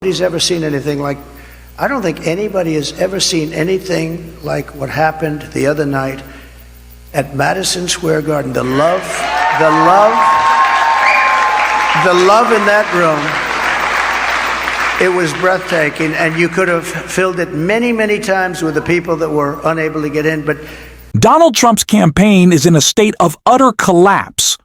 Nobody's ever seen anything like, I don't think anybody has ever seen anything like what happened the other night at Madison Square Garden. The love in that room, it was breathtaking, and you could have filled it many, many times with the people that were unable to get in. But Donald Trump's campaign is in a state of utter collapse.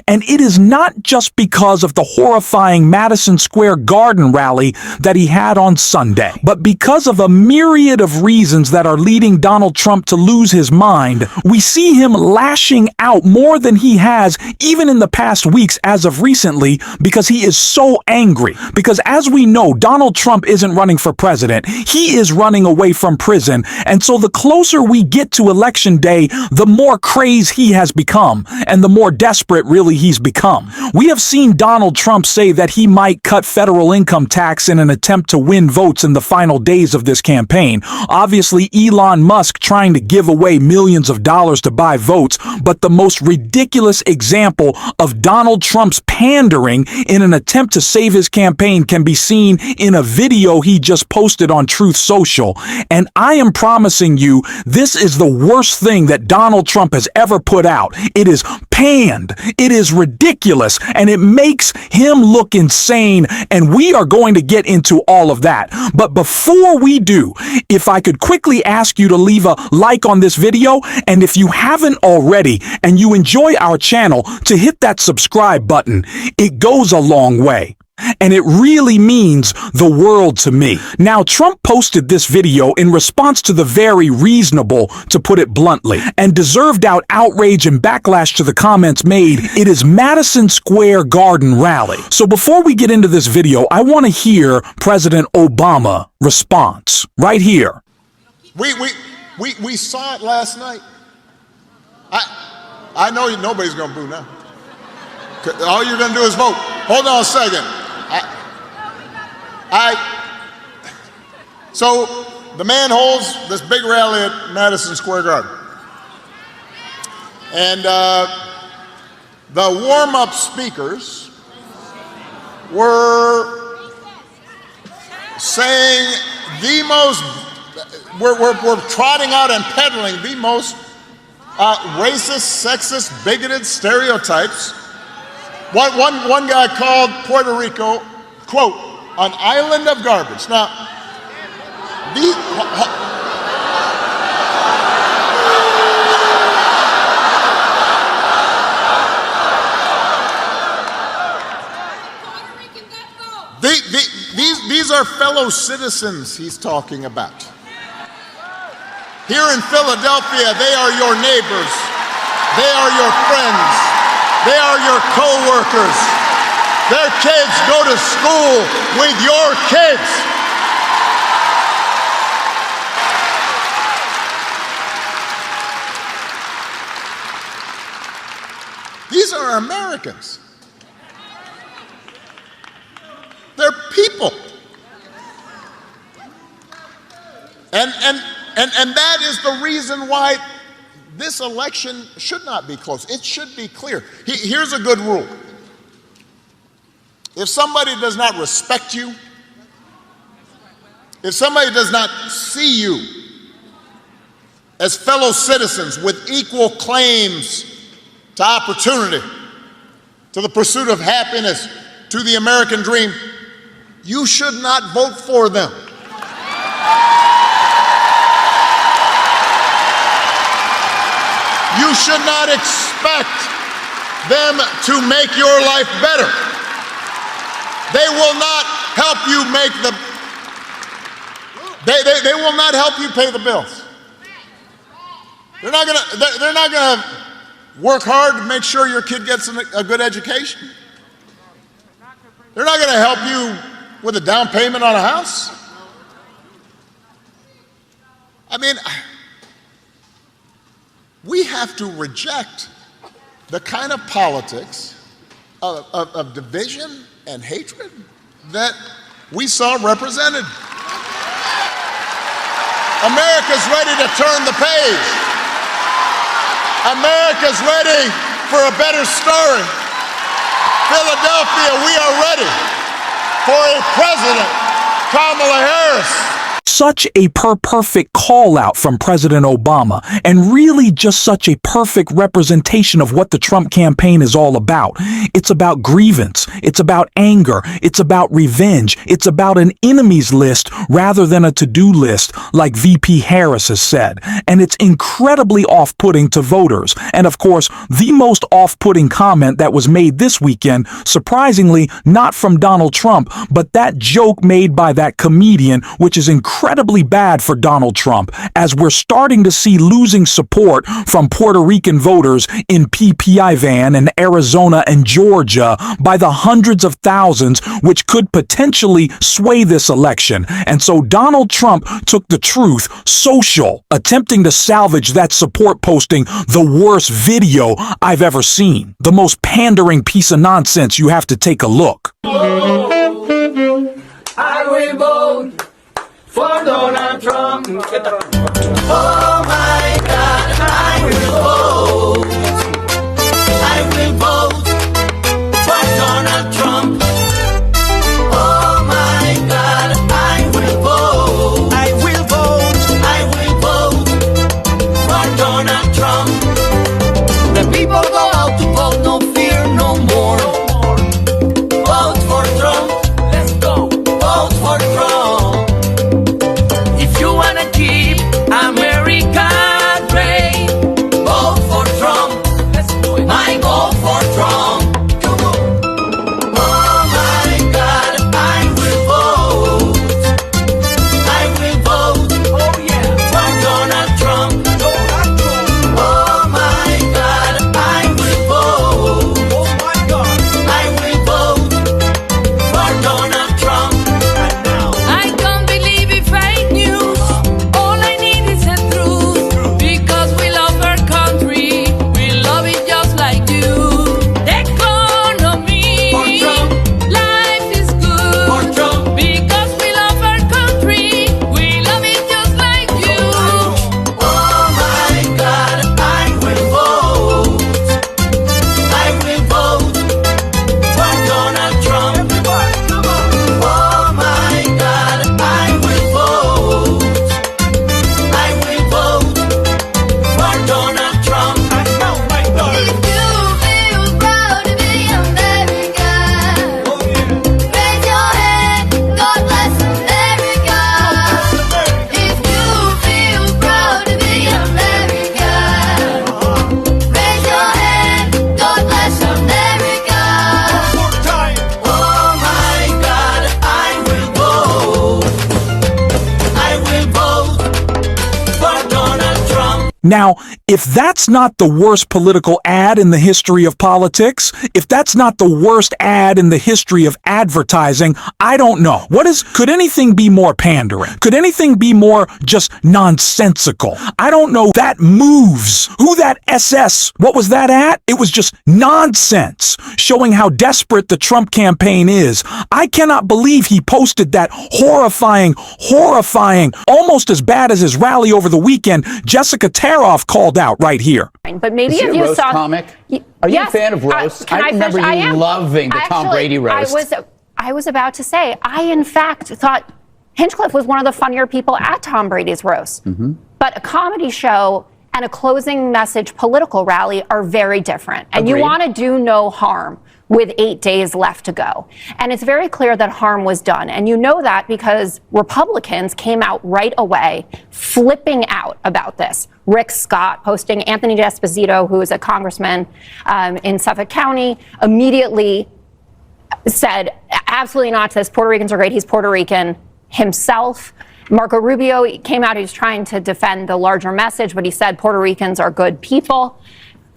And it is not just because of the horrifying Madison Square Garden rally that he had on Sunday, but because of a myriad of reasons that are leading Donald Trump to lose his mind. We see him lashing out more than he has even in the past weeks as of recently, because he is so angry. Because as we know, Donald Trump isn't running for president. He is running away from prison. And so the closer we get to Election Day, the more crazed he has become and the more desperate really he's become. We have seen Donald Trump say that he might cut federal income tax in an attempt to win votes in the final days of this campaign. Obviously, Elon Musk trying to give away millions of dollars to buy votes, but the most ridiculous example of Donald Trump's pandering in an attempt to save his campaign can be seen in a video he just posted on Truth Social. And I am promising you, this is the worst thing that Donald Trump has ever put out. It is panned. It is ridiculous, and it makes him look insane, and we are going to get into all of that. But before we do, if I could quickly ask you to leave a like on this video, and if you haven't already and you enjoy our channel, to hit that subscribe button. It goes a long way. And it really means the world to me. Now, Trump posted this video in response to the very reasonable, to put it bluntly, and deserved out outrage and backlash to the comments made. It is Madison Square Garden rally. So before we get into this video, I want to hear President Obama response right here. We saw it last night. I know nobody's going to boo now. All you're going to do is vote. Hold on a second. So the man holds this big rally at Madison Square Garden. And the warm-up speakers were saying the most, we're trotting out and peddling the most racist, sexist, bigoted stereotypes. One guy called Puerto Rico, quote, an island of garbage. Now, these are fellow citizens he's talking about. Here in Philadelphia, they are your neighbors. They are your friends. They are your co-workers. Their kids go to school with your kids. These are Americans. They're people. And that is the reason why this election should not be close. It should be clear. Here's a good rule. If somebody does not respect you, if somebody does not see you as fellow citizens with equal claims to opportunity, to the pursuit of happiness, to the American dream, you should not vote for them. You should not expect them to make your life better. They will not help you make they will not help you pay the bills. They're not gonna work hard to make sure your kid gets a good education. They're not gonna help you with a down payment on a house. I mean, we have to reject the kind of politics of division and hatred that we saw represented. America's ready to turn the page. America's ready for a better story. Philadelphia, we are ready for a president Kamala Harris. Such a perfect call out from President Obama, and really just such a perfect representation of what the Trump campaign is all about. It's about grievance. It's about anger. It's about revenge. It's about an enemies list rather than a to-do list, like VP Harris has said. And it's incredibly off-putting to voters. And of course, the most off-putting comment that was made this weekend, surprisingly, not from Donald Trump, but that joke made by that comedian, which is incredibly bad for Donald Trump, as we're starting to see losing support from Puerto Rican voters in PPI Van and Arizona and Georgia by the hundreds of thousands, which could potentially sway this election. And so Donald Trump took the Truth Social, attempting to salvage that support, posting the worst video I've ever seen. The most pandering piece of nonsense. You have to take a look. I will vote for Donald Trump. Oh my God, I will vote. I will vote for Donald Trump. Oh my God, I will vote. I will vote. I will vote for Donald Trump. The people go out to vote, no fear, no more. Vote for Trump. Let's go. Vote for Trump. If you wanna keep America great, vote for Trump. Let's do it. My vote for Trump. Come on. Oh my God, I will vote. I will vote. Oh yeah. For Donald Trump. Donald Trump. Oh my God, I will vote. Oh my God. I will vote for Donald Trump. Right now. I don't believe in fake news. All I need is the truth. Because we love our country. We love it just like you. The economy. For Trump. Life is good. For Trump. Because we love our country. We love it just like you. Oh my God, I will vote. I will vote for Donald Trump. Everybody, come on. Oh my God, I will vote. I will vote for Donald Trump. I know my daughter. If you feel proud to be American, Oh yeah. raise your hand. God bless America. If you feel proud to be American, raise your hand. God bless America. More time. Oh my God, I will vote. I will vote for Donald Trump. Now, if that's not the worst political ad in the history of politics, if that's not the worst ad in the history of advertising, I don't know. Could anything be more pandering? Could anything be more just nonsensical? I don't know. That moves. Who that SS? What was that at? It was just nonsense, showing how desperate the Trump campaign is. I cannot believe he posted that horrifying, almost as bad as his rally over the weekend. Jessica Taroff called out right here. But maybe Is if he you a roast saw, comic? Are you a Yes. fan of roasts? Can I remember finish? you am. loving the Tom Brady roast. I was about to say, I in fact thought Hinchcliffe was one of the funnier people at Tom Brady's roast. Mm-hmm. But a comedy show and a closing message political rally are very different. And you Agreed. want to do no harm with 8 days left to go. And it's very clear that harm was done. And you know that because Republicans came out right away flipping out about this. Rick Scott posting, Anthony D'Esposito, who is a congressman in Suffolk County, immediately said, absolutely not to this. Puerto Ricans are great. He's Puerto Rican himself. Marco Rubio came out. He was trying to defend the larger message, but he said Puerto Ricans are good people.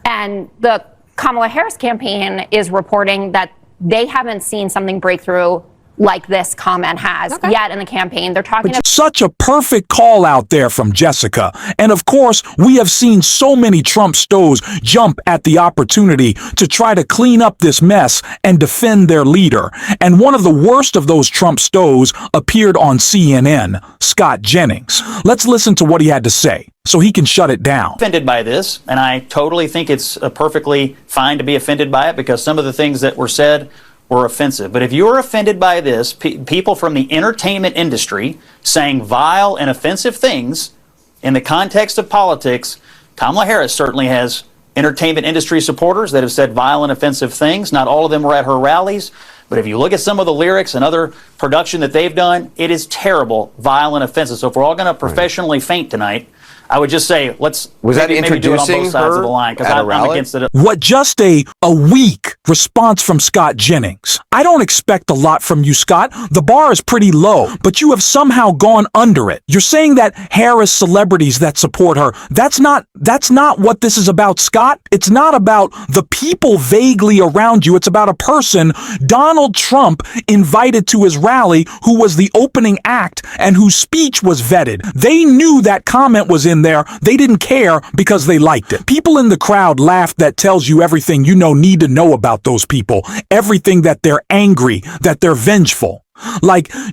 And the Kamala Harris campaign is reporting that they haven't seen something breakthrough like this comment has yet in the campaign. They're talking about Such a perfect call out there from Jessica. And of course, we have seen so many Trump stows jump at the opportunity to try to clean up this mess and defend their leader. And one of the worst of those Trump stows appeared on CNN, Scott Jennings. Let's listen to what he had to say so he can shut it down. Offended by this, and I totally think it's perfectly fine to be offended by it because some of the things that were said were offensive. But if you're offended by this, people from the entertainment industry saying vile and offensive things in the context of politics, Kamala Harris certainly has entertainment industry supporters that have said vile and offensive things. Not all of them were at her rallies. But if you look at some of the lyrics and other production that they've done, it is terrible, vile, and offensive. So if we're all going to professionally faint tonight, I would just say let's maybe do it on both sides of the line, because I'm against it. What, just a weak response from Scott Jennings? I don't expect a lot from you, Scott. The bar is pretty low, but you have somehow gone under it. You're saying that Harris celebrities that support her, that's not what this is about, Scott. It's not about the people vaguely around you. It's about a person Donald Trump invited to his rally, who was the opening act and whose speech was vetted. They knew that comment was in there. They didn't care because they liked it. People in the crowd laughed. That tells you everything you need to know about those people. Everything that they're angry, that they're vengeful.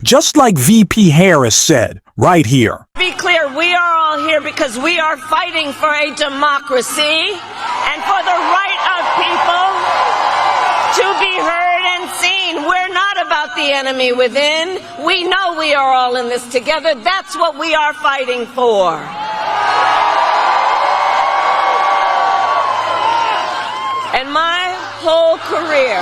Just like VP Harris said right here. Be clear, we are all here because we are fighting for a democracy and for the right of people to be heard and seen. We're not about the enemy within. We know we are all in this together. That's what we are fighting for. And my whole career,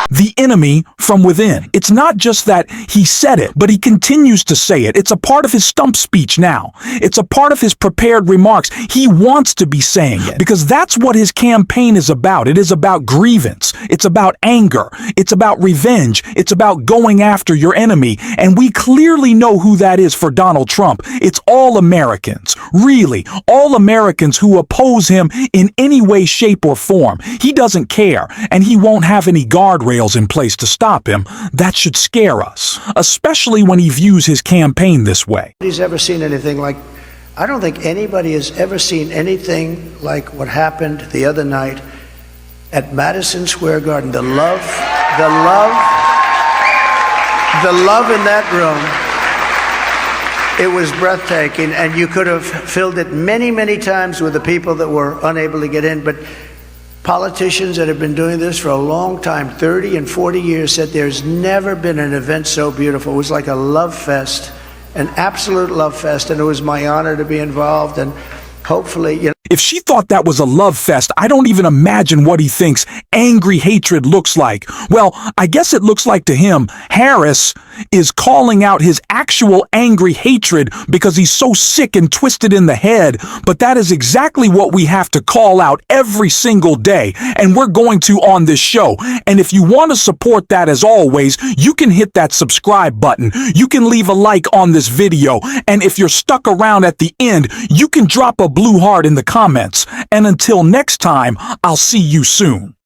the enemy from within. It's not just that he said it, but he continues to say it. It's a part of his stump speech now. It's a part of his prepared remarks. He wants to be saying it because that's what his campaign is about. It is about grievance. It's about anger. It's about revenge. It's about going after your enemy. And we clearly know who that is for Donald Trump. It's all Americans. Really, all Americans who oppose him in any way, shape, or form. He doesn't care, and he won't have any guardrails in place to stop him. That should scare us, especially when he views his campaign this way. Nobody's ever seen anything like, I don't think anybody has ever seen anything like what happened the other night at Madison Square Garden. The love in that room, it was breathtaking, and you could have filled it many, many times with the people that were unable to get in. But politicians that have been doing this for a long time, 30 and 40 years, said there's never been an event so beautiful. It was like a love fest, an absolute love fest, and it was my honor to be involved, and hopefully, If she thought that was a love fest, I don't even imagine what he thinks angry hatred looks like. Well, I guess it looks like to him, Harris is calling out his actual angry hatred because he's so sick and twisted in the head. But that is exactly what we have to call out every single day. And we're going to on this show. And if you want to support that, as always, you can hit that subscribe button. You can leave a like on this video. And if you're stuck around at the end, you can drop a blue heart in the comments. And until next time, I'll see you soon.